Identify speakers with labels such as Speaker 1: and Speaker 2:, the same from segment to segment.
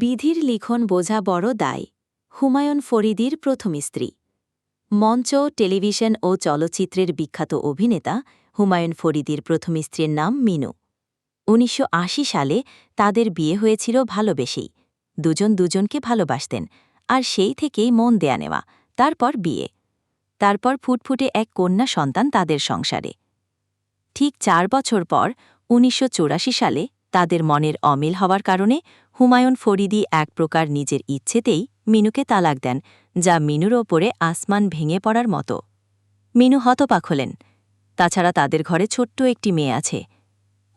Speaker 1: বিধির লিখন বোঝা বড় দায়। হুমায়ুন ফরিদির প্রথম স্ত্রী। মঞ্চ, টেলিভিশন ও চলচ্চিত্রের বিখ্যাত অভিনেতা হুমায়ুন ফরিদির প্রথম স্ত্রীর নাম মিনু। ১৯৮০ সালে তাদের বিয়ে হয়েছিল ভালোবেসেই। দুজন দুজনকে ভালোবাসতেন, আর সেই থেকেই মন দেয়া নেওয়া। তারপর বিয়ে, তারপর ফুটফুটে এক কন্যা সন্তান তাদের সংসারে। ঠিক ৪ বছর পর ১৯৮৪ সালে তাদের মনের অমিল হওয়ার কারণে হুমায়ুন ফরিদি এক প্রকার নিজের ইচ্ছেতেই মিনুকে তালাক দেন, যা মিনুর ওপরে আসমান ভেঙে পড়ার মতো। মিনু হতবাক হলেন। তাছাড়া তাদের ঘরে ছোট্ট একটি মেয়ে আছে।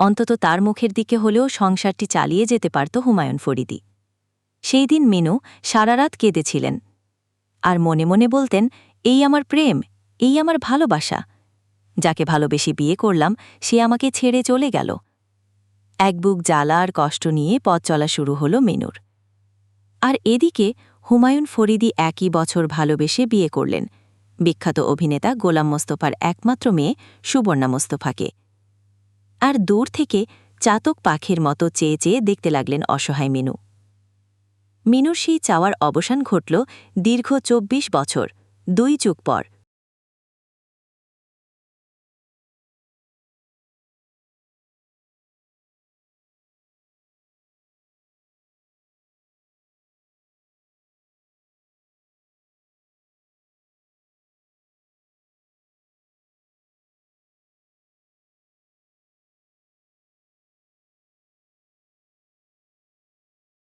Speaker 1: অন্তত তার মুখের দিকে হলেও সংসারটি চালিয়ে যেতে পারত হুমায়ুন ফরিদি। সেই দিন মিনু সারারাত কেঁদেছিলেন, আর মনে মনে বলতেন, এই আমার প্রেম, এই আমার ভালোবাসা। যাকে ভালোবেসে বিয়ে করলাম সে আমাকে ছেড়ে চলে গেল। এক বুক জ্বালা আর কষ্ট নিয়ে পথ চলা শুরু হল মিনুর। আর এদিকে হুমায়ুন ফরিদি একই বছর ভালোবেসে বিয়ে করলেন বিখ্যাত অভিনেতা গোলাম মোস্তফার একমাত্র মেয়ে সুবর্ণা মোস্তফাকে। আর দূর থেকে চাতক পাখির মতো চেয়ে চেয়ে দেখতে লাগলেন অসহায় মিনু। মিনুর সেই চাওয়ার অবসান ঘটল দীর্ঘ ২৪ বছর, ২ যুগ পর